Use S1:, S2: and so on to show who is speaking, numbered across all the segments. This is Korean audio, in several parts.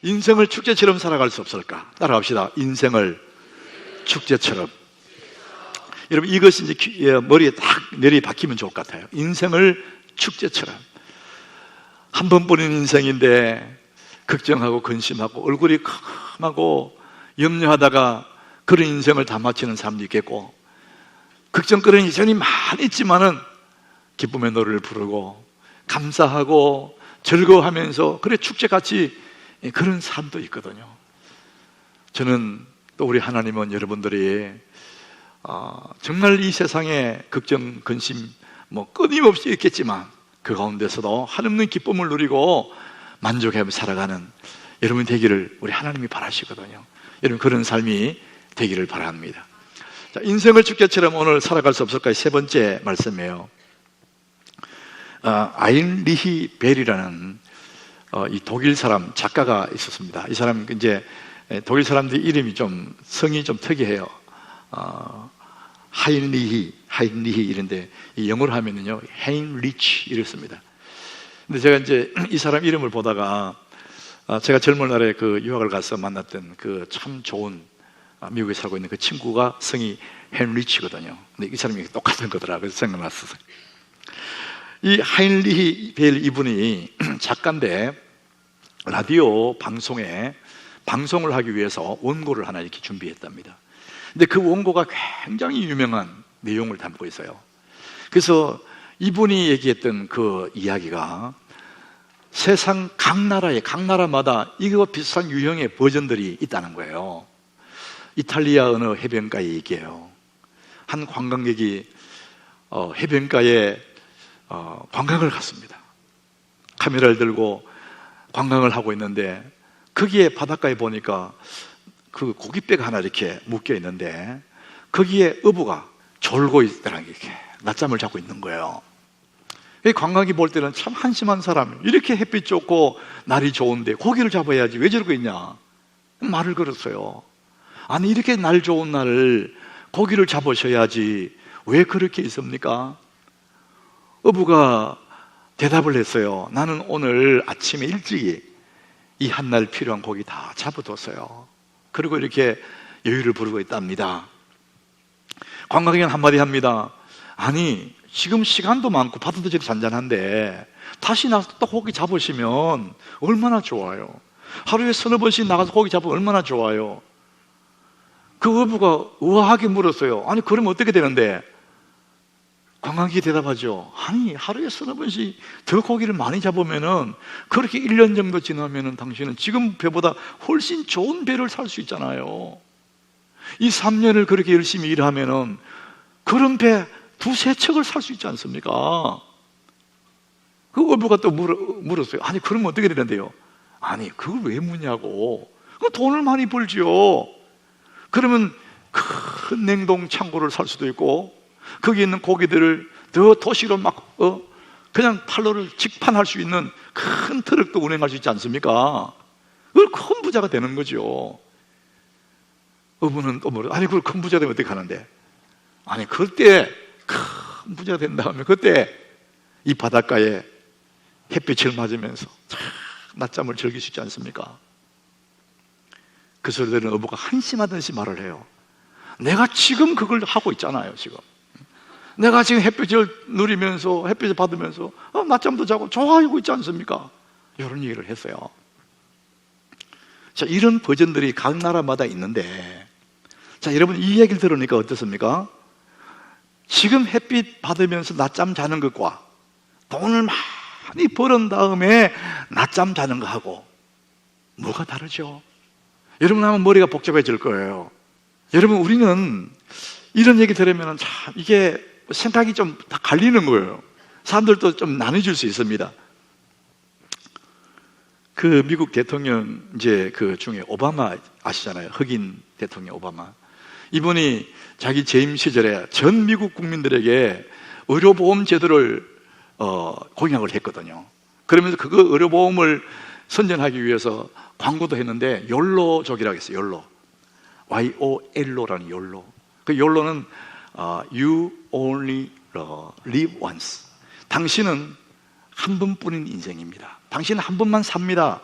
S1: 인생을 축제처럼 살아갈 수 없을까? 따라갑시다. 인생을 축제처럼. 여러분, 이것이 이제 머리에 딱 내리 박히면 좋을 것 같아요. 인생을 축제처럼. 한 번뿐인 인생인데 걱정하고 근심하고 얼굴이 컴하고 염려하다가 그런 인생을 다 마치는 사람도 있겠고, 걱정거리는 여전히 많이 있지만은 기쁨의 노래를 부르고 감사하고 즐거워하면서 그래 축제같이 그런 삶도 있거든요. 저는 또 우리 하나님은 여러분들이 정말 이 세상에 걱정, 근심 끊임없이 있겠지만 그 가운데서도 한없는 기쁨을 누리고 만족하며 살아가는 여러분이 되기를 우리 하나님이 바라시거든요. 여러분, 그런 삶이 되기를 바랍니다. 자, 인생을 축제처럼 오늘 살아갈 수 없을까요? 세 번째 말씀이에요. 아인리히 벨이라는 이 독일 사람 작가가 있었습니다. 이 사람 이제 독일 사람들 이름이 좀 성이 좀 특이해요. 하인리히 이런데 영어로 하면은요 헤인리치 이랬습니다. 근데 제가 이제 이 사람 이름을 보다가 제가 젊은 날에 그 유학을 가서 만났던 그 참 좋은 미국에 살고 있는 그 친구가 성이 헨리치거든요. 근데 이 사람이 똑같은 거더라. 그래서 생각났어요. 이 하인리히 벨 이분이 작가인데 라디오 방송에 방송을 하기 위해서 원고를 하나 이렇게 준비했답니다. 근데 그 원고가 굉장히 유명한 내용을 담고 있어요. 그래서 이분이 얘기했던 그 이야기가 세상 각 나라마다 이거 비슷한 유형의 버전들이 있다는 거예요. 이탈리아 어느 해변가에 얘기해요. 한 관광객이 해변가에 관광을 갔습니다. 카메라를 들고 관광을 하고 있는데 거기에 바닷가에 보니까 그 고깃배가 하나 이렇게 묶여 있는데 거기에 어부가 졸고 있더라는 게 이렇게 낮잠을 자고 있는 거예요. 관광객이 볼 때는 참 한심한 사람, 이렇게 햇빛 좋고 날이 좋은데 고기를 잡아야지 왜 저러고 있냐 말을 걸었어요. 아니 이렇게 날 좋은 날 고기를 잡으셔야지 왜 그렇게 있습니까? 어부가 대답을 했어요. 나는 오늘 아침에 일찍이 이 한날 필요한 고기 다 잡아뒀어요. 그리고 이렇게 여유를 부르고 있답니다. 관광객은 한마디 합니다. 아니 지금 시간도 많고 바다도 저리 잔잔한데 다시 나가서 또 고기 잡으시면 얼마나 좋아요. 하루에 서너 번씩 나가서 고기 잡으면 얼마나 좋아요. 그 어부가 우아하게 물었어요. 아니 그러면 어떻게 되는데? 관광객이 대답하죠. 아니 하루에 서너 번씩 더 고기를 많이 잡으면은 그렇게 1년 정도 지나면은 당신은 지금 배보다 훨씬 좋은 배를 살 수 있잖아요. 이 3년을 그렇게 열심히 일하면은 그런 배 두세 척을 살 수 있지 않습니까? 그 어부가 또 물었어요. 아니 그러면 어떻게 되는데요? 아니 그걸 왜 묻냐고. 돈을 많이 벌지요. 그러면 큰 냉동 창고를 살 수도 있고 거기 있는 고기들을 더 도시로 막 그냥 팔로를 직판할 수 있는 큰 트럭도 운행할 수 있지 않습니까? 그걸 큰 부자가 되는 거죠. 어부는 또 뭐래? 아니 그걸 큰 부자 되면 어떻게 하는데? 아니 그때 큰 부자가 된 다음에 그때 이 바닷가에 햇빛을 맞으면서 낮잠을 즐길 수 있지 않습니까? 그 소리 들은 어부가 한심하듯이 말을 해요. 내가 지금 그걸 하고 있잖아요. 지금 내가 지금 햇빛을 누리면서 햇빛을 받으면서 낮잠도 자고 좋아하고 있지 않습니까? 이런 얘기를 했어요. 자, 이런 버전들이 각 나라마다 있는데, 자, 여러분 이 얘기를 들으니까 어떻습니까? 지금 햇빛 받으면서 낮잠 자는 것과 돈을 많이 벌은 다음에 낮잠 자는 거하고 뭐가 다르죠? 여러분 하면 머리가 복잡해질 거예요. 여러분 우리는 이런 얘기 들으면 참 이게 생각이 좀 다 갈리는 거예요. 사람들도 좀 나눠질 수 있습니다. 그 미국 대통령 이제 그 중에 오바마 아시잖아요. 흑인 대통령 오바마. 이분이 자기 재임 시절에 전 미국 국민들에게 의료보험 제도를 공약을 했거든요. 그러면서 그거 의료보험을 선전하기 위해서 광고도 했는데 욜로족이라고 했어요. 욜로. YOLO라는 욜로. 그 욜로는 You only live once. 당신은 한 번뿐인 인생입니다. 당신은 한 번만 삽니다.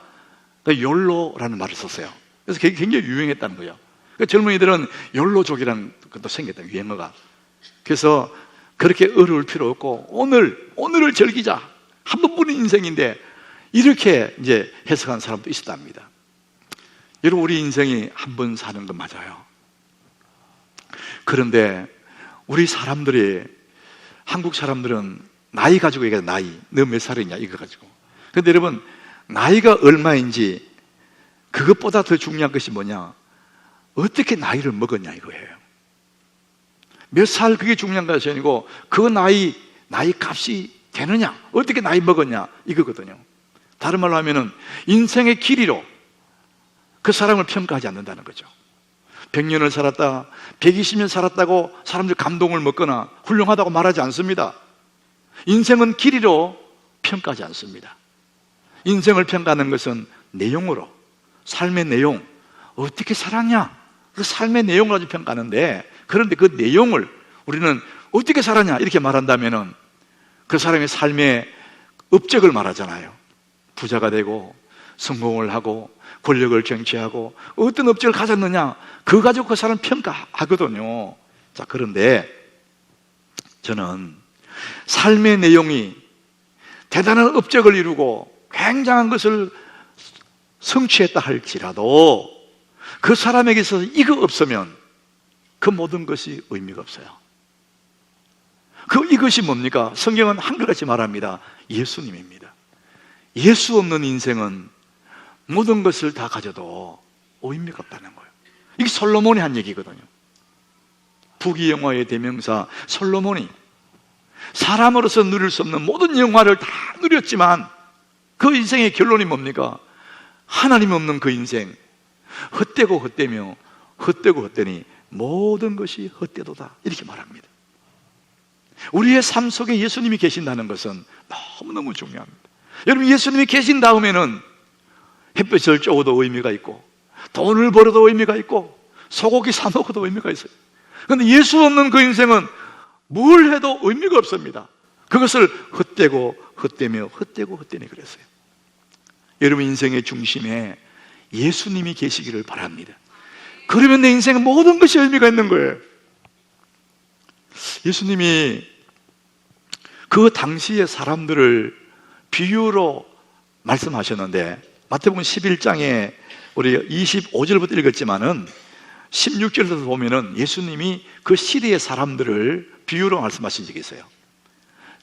S1: 그러니까 욜로라는 말을 썼어요. 그래서 그게 굉장히 유행했다는 거예요. 그러니까 젊은이들은 욜로족이라는 것도 생겼다, 유행어가. 그래서 그렇게 어려울 필요 없고 오늘을 즐기자, 한 번뿐인 인생인데, 이렇게 이제 해석한 사람도 있었답니다. 여러분, 우리 인생이 한 번 사는 건 맞아요. 그런데 우리 사람들이, 한국 사람들은 나이 가지고 얘기해요. 나이, 너 몇 살이냐 이거 가지고. 그런데 여러분, 나이가 얼마인지 그것보다 더 중요한 것이 뭐냐, 어떻게 나이를 먹었냐 이거예요. 몇 살, 그게 중요한 것이 아니고 그 나이 값이 되느냐, 어떻게 나이 먹었냐 이거거든요. 다른 말로 하면은 인생의 길이로 그 사람을 평가하지 않는다는 거죠. 100년을 살았다, 120년 살았다고 사람들 감동을 먹거나 훌륭하다고 말하지 않습니다. 인생은 길이로 평가하지 않습니다. 인생을 평가하는 것은 내용으로, 삶의 내용, 어떻게 살았냐, 그 삶의 내용을 가지고 평가하는데, 그런데 그 내용을 우리는 어떻게 살았냐 이렇게 말한다면은 그 사람의 삶의 업적을 말하잖아요. 부자가 되고 성공을 하고 권력을 쟁취하고 어떤 업적을 가졌느냐, 그거 가지고 그 사람 평가하거든요. 자, 그런데 저는 삶의 내용이 대단한 업적을 이루고 굉장한 것을 성취했다 할지라도 그 사람에게 있어서 이거 없으면 그 모든 것이 의미가 없어요. 이것이 뭡니까? 성경은 한글같이 말합니다. 예수님입니다. 예수 없는 인생은 모든 것을 다 가져도 의미가 없다는 거예요. 이게 솔로몬이 한 얘기거든요. 부귀영화의 대명사 솔로몬이 사람으로서 누릴 수 없는 모든 영화를 다 누렸지만 그 인생의 결론이 뭡니까? 하나님 없는 그 인생, 헛되고 헛되며 헛되고 헛되니 모든 것이 헛되도다, 이렇게 말합니다. 우리의 삶 속에 예수님이 계신다는 것은 너무너무 중요합니다. 여러분, 예수님이 계신 다음에는 햇볕을 쬐어도 의미가 있고 돈을 벌어도 의미가 있고 소고기 사 먹어도 의미가 있어요. 그런데 예수 없는 그 인생은 뭘 해도 의미가 없습니다. 그것을 헛되고 헛되며 헛되고 헛되니 그랬어요. 여러분, 인생의 중심에 예수님이 계시기를 바랍니다. 그러면 내 인생의 모든 것이 의미가 있는 거예요. 예수님이 그 당시의 사람들을 비유로 말씀하셨는데, 마태복음 11장에 우리 25절부터 읽었지만은 16절부터 보면은 예수님이 그 시대의 사람들을 비유로 말씀하신 적이 있어요.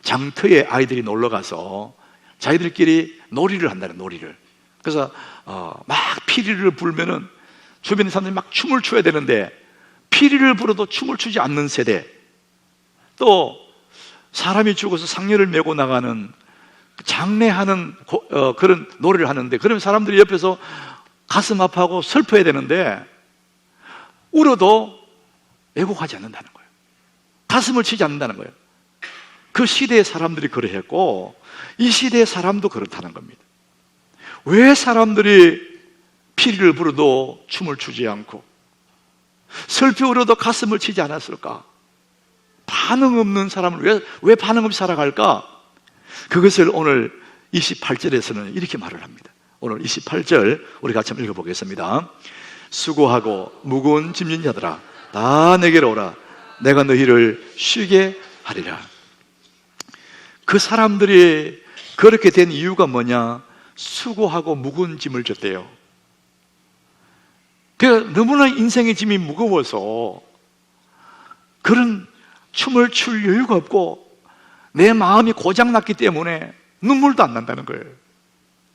S1: 장터에 아이들이 놀러 가서 자기들끼리 놀이를 한다는, 놀이를. 그래서 막 피리를 불면은 주변의 사람들이 막 춤을 춰야 되는데 피리를 불어도 춤을 추지 않는 세대, 또 사람이 죽어서 상례를 메고 나가는 장례하는 그런 노래를 하는데, 그러면 사람들이 옆에서 가슴 아파하고 슬퍼해야 되는데 울어도 애곡하지 않는다는 거예요. 가슴을 치지 않는다는 거예요. 그 시대의 사람들이 그러했고 이 시대의 사람도 그렇다는 겁니다. 왜 사람들이 피리를 불어도 춤을 추지 않고 슬피 울어도 가슴을 치지 않았을까? 반응 없는 사람을 왜 반응 없이 살아갈까? 그것을 오늘 28절에서는 이렇게 말을 합니다. 오늘 28절 우리 같이 한번 읽어보겠습니다. 수고하고 무거운 짐진 자들아 다 내게로 오라. 내가 너희를 쉬게 하리라. 그 사람들이 그렇게 된 이유가 뭐냐? 수고하고 무거운 짐을 졌대요. 그러니까 너무나 인생의 짐이 무거워서 그런 춤을 출 여유가 없고 내 마음이 고장났기 때문에 눈물도 안 난다는 거예요.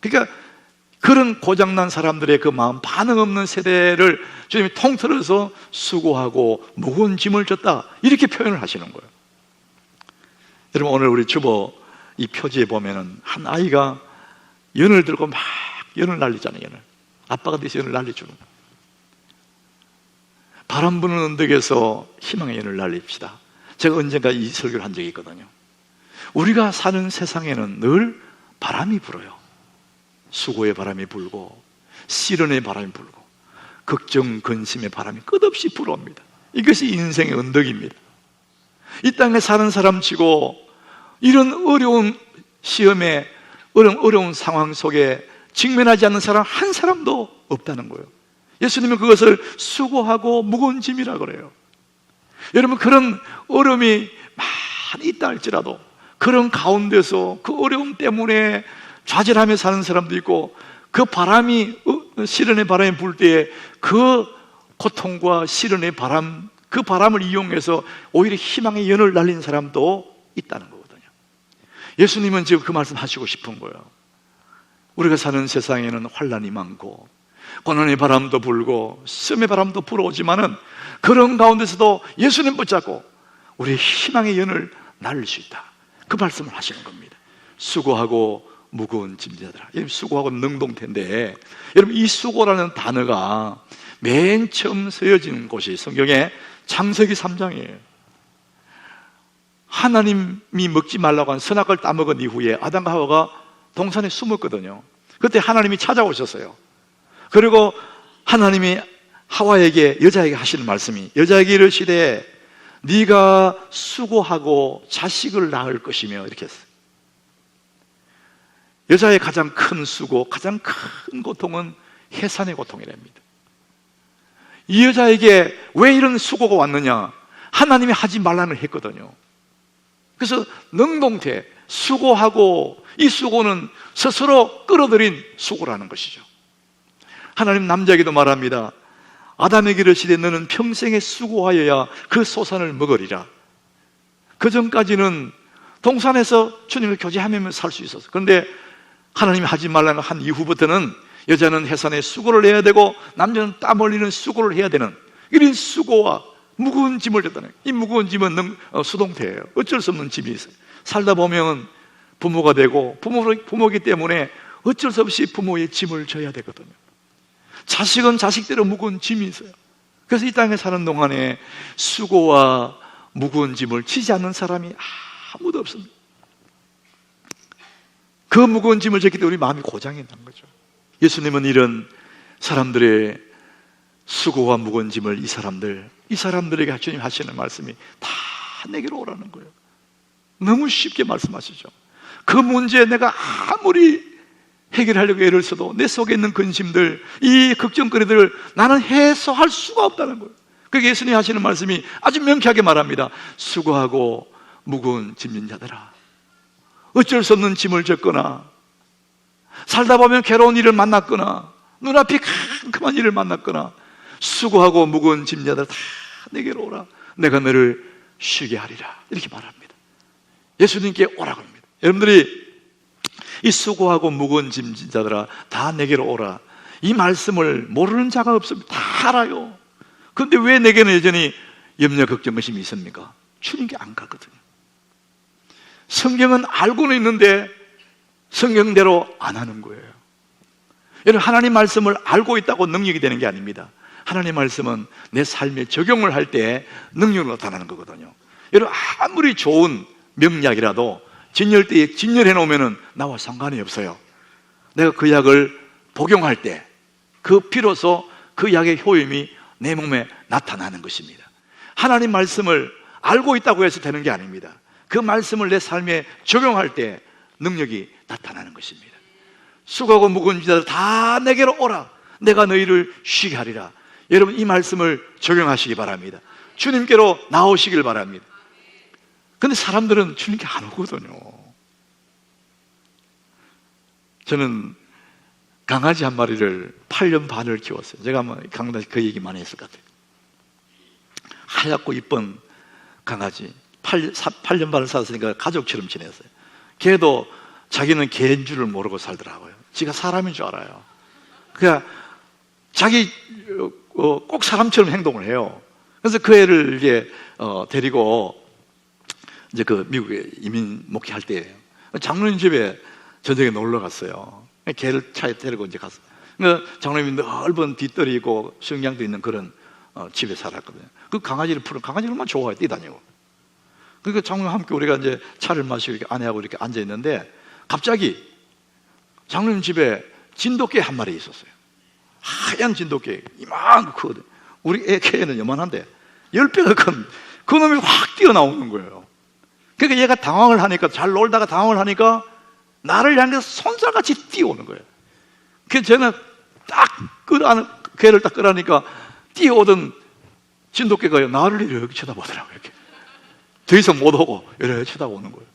S1: 그러니까 그런 고장난 사람들의 그 마음, 반응 없는 세대를 주님이 통틀어서 수고하고 무거운 짐을 졌다, 이렇게 표현을 하시는 거예요. 여러분, 오늘 우리 주보 이 표지에 보면은 한 아이가 연을 들고 막 연을 날리잖아요. 연을, 아빠가 돼서 연을 날려주는 거예요. 바람 부는 언덕에서 희망의 연을 날립시다. 제가 언젠가 이 설교를 한 적이 있거든요. 우리가 사는 세상에는 늘 바람이 불어요. 수고의 바람이 불고 시련의 바람이 불고 걱정, 근심의 바람이 끝없이 불어옵니다. 이것이 인생의 언덕입니다. 이 땅에 사는 사람치고 이런 어려운 시험에, 어려운 상황 속에 직면하지 않는 사람 한 사람도 없다는 거예요. 예수님은 그것을 수고하고 무거운 짐이라 그래요. 여러분, 그런 어려움이 많이 있다 할지라도 그런 가운데서 그 어려움 때문에 좌절하며 사는 사람도 있고, 그 바람이 시련의 바람이 불 때에 그 고통과 시련의 바람, 그 바람을 이용해서 오히려 희망의 연을 날린 사람도 있다는 거거든요. 예수님은 지금 그 말씀 하시고 싶은 거예요. 우리가 사는 세상에는 환난이 많고 고난의 바람도 불고 시험의 바람도 불어오지만은 그런 가운데서도 예수님 붙잡고 우리의 희망의 연을 날릴 수 있다, 그 말씀을 하시는 겁니다. 수고하고 무거운 짐자들아. 수고하고 능동태인데, 여러분, 이 수고라는 단어가 맨 처음 쓰여진 곳이 성경에 창세기 3장이에요. 하나님이 먹지 말라고 한 선악과를 따먹은 이후에 아담과 하와가 동산에 숨었거든요. 그때 하나님이 찾아오셨어요. 그리고 하나님이 하와에게, 여자에게 하시는 말씀이, 여자에게 이르시되 네가 수고하고 자식을 낳을 것이며, 이렇게 했어요. 여자의 가장 큰 수고, 가장 큰 고통은 해산의 고통이랍니다. 이 여자에게 왜 이런 수고가 왔느냐? 하나님이 하지 말라는 했거든요. 그래서 능동태, 수고하고, 이 수고는 스스로 끌어들인 수고라는 것이죠. 하나님 남자에게도 말합니다. 아담에게 이르시되 너는 평생에 수고하여야 그 소산을 먹으리라. 그 전까지는 동산에서 주님을 교제하며 살 수 있었어요. 그런데 하나님이 하지 말라는 한 이후부터는 여자는 해산에 수고를 해야 되고 남자는 땀 흘리는 수고를 해야 되는, 이런 수고와 무거운 짐을 졌다는 거예요. 이 무거운 짐은 수동태예요. 어쩔 수 없는 짐이 있어요. 살다 보면 부모가 되고 부모이기 때문에 어쩔 수 없이 부모의 짐을 져야 되거든요. 자식은 자식대로 무거운 짐이 있어요. 그래서 이 땅에 사는 동안에 수고와 무거운 짐을 지지 않는 사람이 아무도 없습니다. 그 무거운 짐을 졌기 때문에 우리 마음이 고장이 난 거죠. 예수님은 이런 사람들의 수고와 무거운 짐을 이 사람들에게 주님 하시는 말씀이 다 내게로 오라는 거예요. 너무 쉽게 말씀하시죠. 그 문제에 내가 아무리 해결하려고 애를 써도 내 속에 있는 근심들, 이 걱정거리들을 나는 해소할 수가 없다는 거예요. 그게 예수님이 하시는 말씀이 아주 명쾌하게 말합니다. 수고하고 무거운 짐진 자들아, 어쩔 수 없는 짐을 졌거나 살다 보면 괴로운 일을 만났거나 눈앞이 캄캄한 일을 만났거나 수고하고 무거운 짐자들 다 내게로 오라. 내가 너를 쉬게 하리라. 이렇게 말합니다. 예수님께 오라고 합니다. 여러분들이 이 수고하고 무거운 짐자들아 다 내게로 오라, 이 말씀을 모르는 자가 없습니다. 다 알아요. 그런데 왜 내게는 여전히 염려, 걱정, 의심이 있습니까? 주님께 안 가거든요. 성경은 알고는 있는데 성경대로 안 하는 거예요. 여러분, 하나님 말씀을 알고 있다고 능력이 되는 게 아닙니다. 하나님 말씀은 내 삶에 적용을 할 때 능력으로 나타나는 거거든요. 여러분, 아무리 좋은 명약이라도 진열대에 진열해 놓으면 나와 상관이 없어요. 내가 그 약을 복용할 때 그 비로소 그 약의 효임이 내 몸에 나타나는 것입니다. 하나님 말씀을 알고 있다고 해서 되는 게 아닙니다. 그 말씀을 내 삶에 적용할 때 능력이 나타나는 것입니다. 수고하고 무거운 자들 다 내게로 오라. 내가 너희를 쉬게 하리라. 여러분, 이 말씀을 적용하시기 바랍니다. 주님께로 나오시길 바랍니다. 근데 사람들은 주님께 안 오거든요. 저는 강아지 한 마리를 8년 반을 키웠어요. 제가 아마 강단에서 그 얘기 많이 했을 것 같아요. 하얗고 이쁜 강아지 8년 반을 살았으니까 가족처럼 지냈어요. 걔도 자기는 개인 줄을 모르고 살더라고요. 지가 사람인 줄 알아요. 그러니까 자기 꼭 사람처럼 행동을 해요. 그래서 그 애를 이제 데리고 이제 그 미국에 이민 목회할 때예요. 장로님 집에 저녁에 놀러 갔어요. 개를 차에 데리고 이제 갔어요. 그러니까 장로님이 넓은 뒷뜰이 있고 수영장도 있는 그런 집에 살았거든요. 그 강아지를 푸는, 강아지를 얼마나 좋아해, 뛰다니고. 그러니까 장로님 함께 우리가 이제 차를 마시고 이렇게 아내하고 이렇게 앉아 있는데 갑자기 장로님 집에 진돗개 한 마리 있었어요. 하얀 진돗개, 이만큼 크거든. 우리 애 개는 요만한데 10배가 큰 그 놈이 확 뛰어나오는 거예요. 그러니까 얘가 당황을 하니까, 잘 놀다가 당황을 하니까 나를 향해서 손살같이 뛰어오는 거예요. 그래서 저는 괴를 딱 끄라니까 뛰어오던 진돗개가 나를 이렇게 쳐다보더라고요. 이렇게. 더 이상 못 오고 이렇게 쳐다보는 거예요.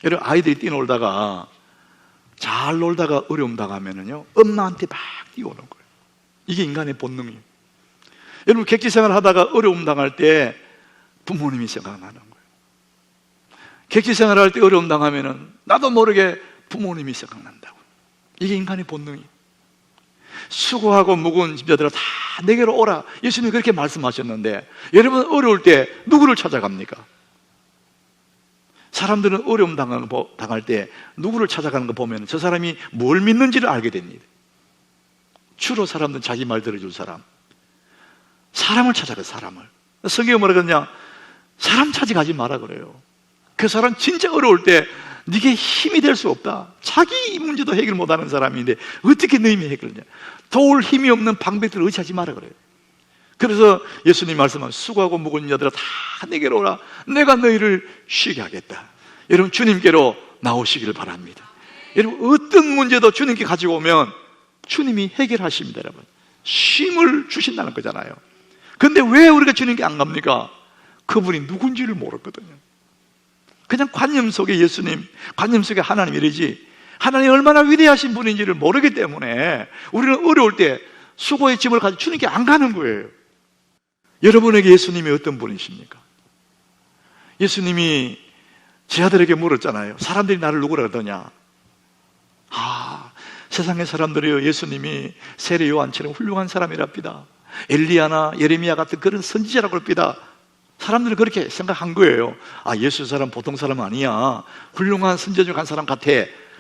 S1: 이런 아이들이 뛰놀다가 잘 놀다가 어려움 당하면은요, 엄마한테 막 뛰어오는 거예요. 이게 인간의 본능이에요. 여러분, 객지생활 하다가 어려움 당할 때 부모님이 생각나는 거예요. 객지생활 할 때 어려움 당하면은 나도 모르게 부모님이 생각난다고. 이게 인간의 본능이에요. 수고하고 무거운 짐자들아 다 내게로 오라. 예수님이 그렇게 말씀하셨는데, 여러분 어려울 때 누구를 찾아갑니까? 사람들은 어려움 당할 때 누구를 찾아가는 거 보면 저 사람이 뭘 믿는지를 알게 됩니다. 주로 사람들은 자기 말 들어줄 사람을 찾아가. 사람을. 성경이 뭐라 그러냐? 사람 찾아가지 마라 그래요. 그 사람 진짜 어려울 때 네게 힘이 될 수 없다. 자기 문제도 해결 못하는 사람인데 어떻게 너 힘이 해결하냐? 도울 힘이 없는 방백들을 의지하지 마라 그래요. 그래서 예수님 말씀은 수고하고 무거운 자들아 다 내게로 오라. 내가 너희를 쉬게 하겠다. 여러분, 주님께로 나오시기를 바랍니다. 여러분, 어떤 문제도 주님께 가지고 오면 주님이 해결하십니다. 여러분, 쉼을 주신다는 거잖아요. 근데 왜 우리가 주님께 안 갑니까? 그분이 누군지를 모르거든요. 그냥 관념 속에 예수님, 관념 속에 하나님 이러지, 하나님이 얼마나 위대하신 분인지를 모르기 때문에 우리는 어려울 때 수고의 짐을 가지고 주님께 안 가는 거예요. 여러분에게 예수님이 어떤 분이십니까? 예수님이 제 아들에게 물었잖아요. 사람들이 나를 누구라 그러더냐? 세상의 사람들이요, 예수님이 세례 요한처럼 훌륭한 사람이랍니다. 엘리야나 예레미야 같은 그런 선지자라고 합니다. 사람들은 그렇게 생각한 거예요. 예수 사람 보통 사람 아니야. 훌륭한 선지자 중 한 사람 같아.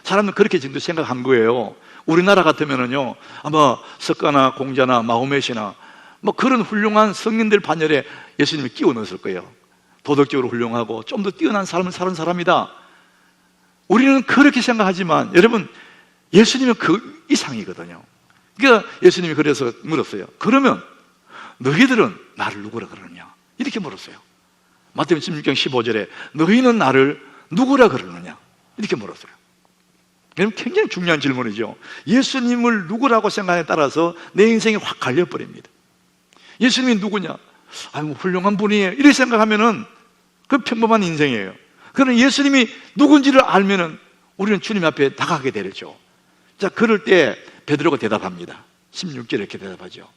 S1: 사람들은 그렇게 정도 생각한 거예요. 우리나라 같으면은요, 아마 석가나 공자나 마호멧이나 뭐 그런 훌륭한 성인들 반열에 예수님이 끼워 넣었을 거예요. 도덕적으로 훌륭하고 좀 더 뛰어난 삶을 사는 사람이다. 우리는 그렇게 생각하지만 여러분, 예수님은 그 이상이거든요. 그러니까 예수님이 그래서 물었어요. 그러면 너희들은 나를 누구라 그러느냐? 이렇게 물었어요. 마태복음 16장 15절에 너희는 나를 누구라 그러느냐? 이렇게 물었어요. 여러분, 굉장히 중요한 질문이죠. 예수님을 누구라고 생각에 따라서 내 인생이 확 갈려버립니다. 예수님이 누구냐? 뭐 훌륭한 분이에요. 이렇게 생각하면은 그 평범한 인생이에요. 그러나 예수님이 누군지를 알면은 우리는 주님 앞에 다가가게 되죠. 자, 그럴 때 베드로가 대답합니다. 16절에 이렇게 대답하죠.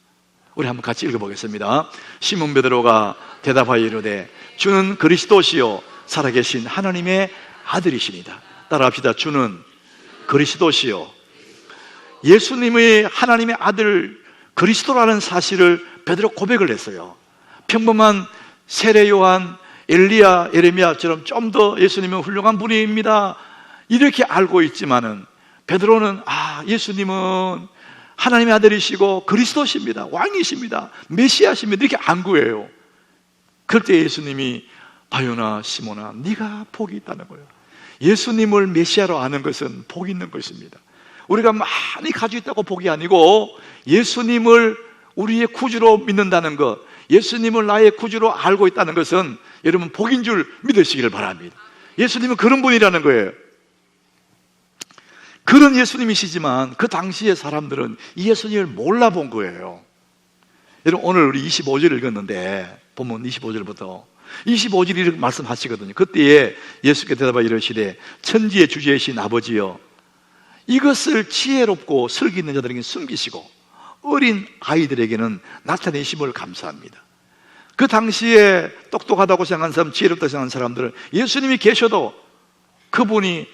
S1: 우리 한번 같이 읽어보겠습니다. 시몬 베드로가 대답하여 이르되 주는 그리스도시요 살아계신 하나님의 아들이시니다. 따라합시다. 주는 그리스도시요. 예수님의 하나님의 아들 그리스도라는 사실을 베드로 고백을 했어요. 평범한 세례 요한, 엘리야, 예레미야처럼 좀 더 예수님은 훌륭한 분입니다 이렇게 알고 있지만은 베드로는 예수님은 하나님의 아들이시고 그리스도십니다. 왕이십니다. 메시아십니다. 이렇게 안 구해요. 그럴 때 예수님이 바요나 시몬아 네가 복이 있다는 거예요. 예수님을 메시아로 아는 것은 복이 있는 것입니다. 우리가 많이 가지고 있다고 복이 아니고 예수님을 우리의 구주로 믿는다는 것, 예수님을 나의 구주로 알고 있다는 것은 여러분 복인 줄 믿으시기를 바랍니다. 예수님은 그런 분이라는 거예요. 그런 예수님이시지만 그 당시의 사람들은 이 예수님을 몰라본 거예요. 여러분, 오늘 우리 25절 읽었는데 보면 25절부터 25절이 이렇게 말씀하시거든요. 그때에 예수께 대답하여 이르시되 천지의 주제이신 아버지여 이것을 지혜롭고 슬기 있는 자들에게 숨기시고 어린 아이들에게는 나타내심을 감사합니다. 그 당시에 똑똑하다고 생각한 사람, 지혜롭다고 생각한 사람들은 예수님이 계셔도 그분이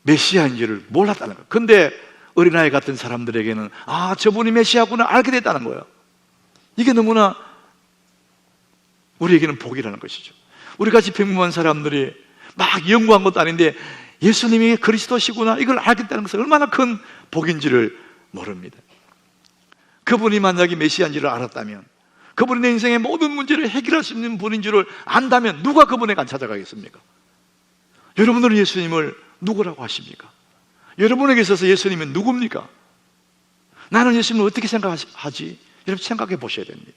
S1: 메시아인지를 몰랐다는 거예요. 근데 어린아이 같은 사람들에게는 저분이 메시아구나 알게 됐다는 거예요. 이게 너무나 우리에게는 복이라는 것이죠. 우리같이 평범한 사람들이 막 연구한 것도 아닌데 예수님이 그리스도시구나 이걸 알겠다는 것은 얼마나 큰 복인지를 모릅니다. 그분이 만약에 메시아인지를 알았다면, 그분이 내 인생의 모든 문제를 해결할 수 있는 분인 줄을 안다면 누가 그분에게 안 찾아가겠습니까? 여러분들은 예수님을 누구라고 하십니까? 여러분에게 있어서 예수님은 누굽니까? 나는 예수님을 어떻게 생각하지? 여러분 생각해 보셔야 됩니다.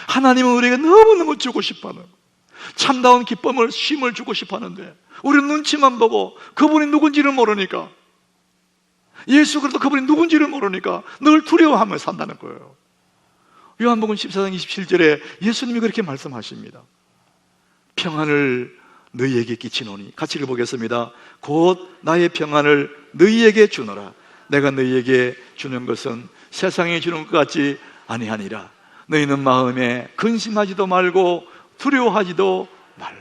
S1: 하나님은 우리에게 너무너무 주고 싶어하는, 참다운 기쁨을, 쉼을 주고 싶어하는데 우리는 눈치만 보고 그분이 누군지를 모르니까 예수 그리스도 그분이 누군지를 모르니까 늘 두려워하며 산다는 거예요. 요한복음 14장 27절에 예수님이 그렇게 말씀하십니다. 평안을 너희에게 끼치노니, 같이 읽어보겠습니다. 곧 나의 평안을 너희에게 주노라. 내가 너희에게 주는 것은 세상에 주는 것 같지 아니하니라. 너희는 마음에 근심하지도 말고 두려워하지도 말라.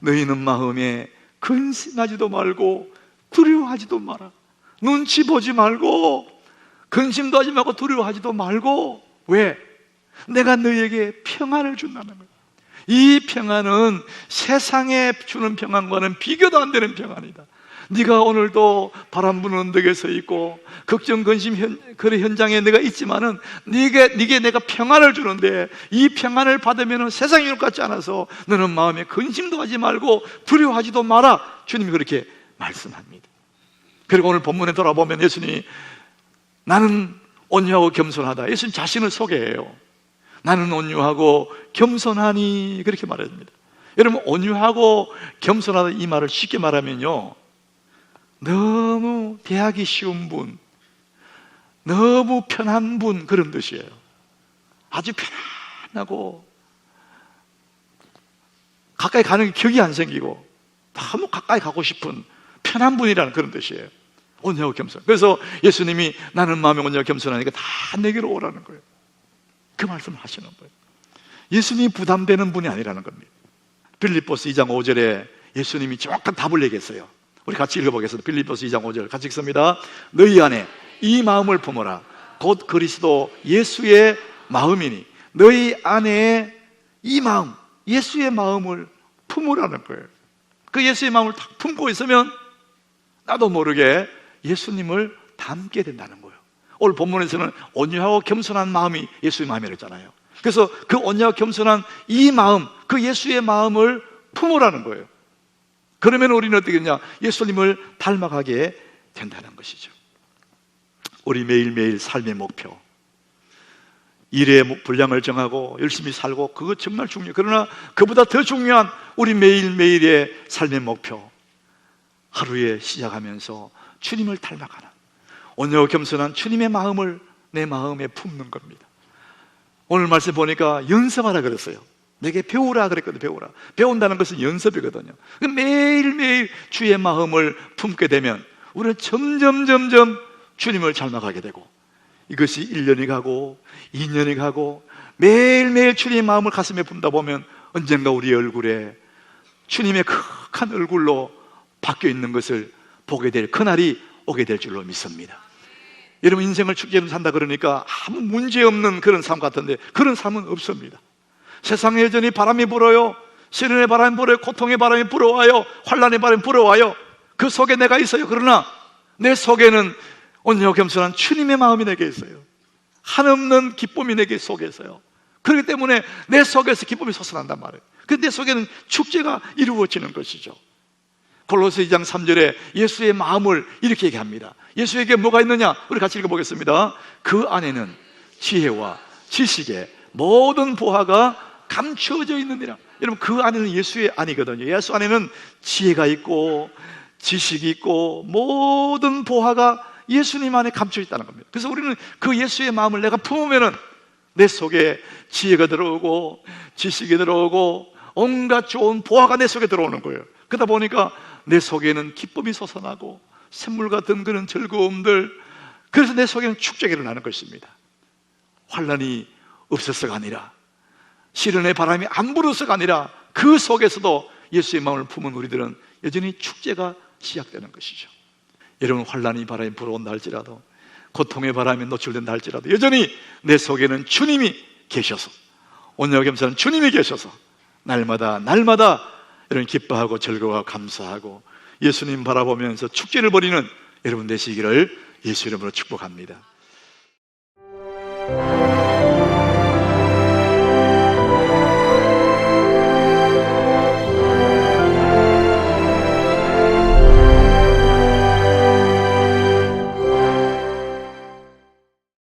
S1: 너희는 마음에 근심하지도 말고 두려워하지도 마라. 눈치 보지 말고 근심도 하지 말고 두려워하지도 말고. 왜? 내가 너희에게 평안을 준다는 거예요. 이 평안은 세상에 주는 평안과는 비교도 안 되는 평안이다. 네가 오늘도 바람 부는 언덕에 서 있고 걱정 근심 그런 현장에 내가 있지만은 네게 내가 평안을 주는데, 이 평안을 받으면 세상이 올 것 같지 않아서 너는 마음에 근심도 하지 말고 두려워하지도 마라. 주님이 그렇게 말씀합니다. 그리고 오늘 본문에 돌아보면 예수님이 나는 온유하고 겸손하다, 예수님 자신을 소개해요. 나는 온유하고 겸손하니, 그렇게 말합니다. 여러분, 온유하고 겸손하다 이 말을 쉽게 말하면요, 너무 대하기 쉬운 분, 너무 편한 분, 그런 뜻이에요. 아주 편안하고 가까이 가는 게 격이 안 생기고 너무 가까이 가고 싶은 편한 분이라는 그런 뜻이에요. 온유하고 겸손. 그래서 예수님이 나는 마음에 온유하고 겸손하니까 다 내게로 오라는 거예요. 그 말씀을 하시는 거예요. 예수님이 부담되는 분이 아니라는 겁니다. 빌립보서 2장 5절에 예수님이 정확한 답을 얘기했어요. 우리 같이 읽어보겠습니다. 빌립보서 2장 5절 같이 읽습니다. 너희 안에 이 마음을 품어라. 곧 그리스도 예수의 마음이니. 너희 안에 이 마음, 예수의 마음을 품으라는 거예요. 그 예수의 마음을 딱 품고 있으면 나도 모르게 예수님을 닮게 된다는 거예요. 오늘 본문에서는 온유하고 겸손한 마음이 예수의 마음이라고 했잖아요. 그래서 그 온유하고 겸손한 이 마음, 그 예수의 마음을 품으라는 거예요. 그러면 우리는 어떻게 되냐? 예수님을 닮아가게 된다는 것이죠. 우리 매일매일 삶의 목표, 일의 분량을 정하고 열심히 살고, 그거 정말 중요해요. 그러나 그보다 더 중요한 우리 매일매일의 삶의 목표, 하루에 시작하면서 주님을 닮아가는 온유하고 겸손한 주님의 마음을 내 마음에 품는 겁니다. 오늘 말씀 보니까 연습하라 그랬어요. 내게 배우라 그랬거든요. 배우라. 배운다는 것은 연습이거든요. 매일매일 주의 마음을 품게 되면 우리는 점점 주님을 닮아가게 되고, 이것이 1년이 가고 2년이 가고 매일매일 주님의 마음을 가슴에 품다 보면 언젠가 우리의 얼굴에 주님의 크한 얼굴로 바뀌어 있는 것을 보게 될 그날이 오게 될 줄로 믿습니다. 여러분, 인생을 축제로 산다 그러니까 아무 문제 없는 그런 삶 같은데 그런 삶은 없습니다. 세상에 여전히 바람이 불어요. 시련의 바람이 불어요. 고통의 바람이 불어와요. 환난의 바람이 불어와요. 그 속에 내가 있어요. 그러나 내 속에는 온유하고 겸손한 주님의 마음이 내게 있어요. 한없는 기쁨이 내게 속에 있어요. 그렇기 때문에 내 속에서 기쁨이 솟아난단 말이에요. 근데 내 속에는 축제가 이루어지는 것이죠. 골로새 2장 3절에 예수의 마음을 이렇게 얘기합니다. 예수에게 뭐가 있느냐? 우리 같이 읽어보겠습니다. 그 안에는 지혜와 지식의 모든 보화가 감추어져 있느니라. 여러분, 그 안에는 예수의 안이거든요. 예수 안에는 지혜가 있고 지식이 있고 모든 보화가 예수님 안에 감춰 있다는 겁니다. 그래서 우리는 그 예수의 마음을 내가 품으면은 내 속에 지혜가 들어오고 지식이 들어오고 온갖 좋은 보화가 내 속에 들어오는 거예요. 그러다 보니까 내 속에는 기쁨이 솟아나고 샘물 같은 그런 즐거움들, 그래서 내 속에는 축제가 일어나는 것입니다. 환난이 없어서가 아니라, 시련의 바람이 안 불어서가 아니라, 그 속에서도 예수의 마음을 품은 우리들은 여전히 축제가 시작되는 것이죠. 여러분, 환난이 바람이 불어온다 할지라도, 고통의 바람에 노출된다 할지라도 여전히 내 속에는 주님이 계셔서, 온유하고 겸손한 주님이 계셔서 날마다 여러분 기뻐하고 즐거워하고 감사하고 예수님 바라보면서 축제를 벌이는 여러분 되시기를 예수 이름으로 축복합니다.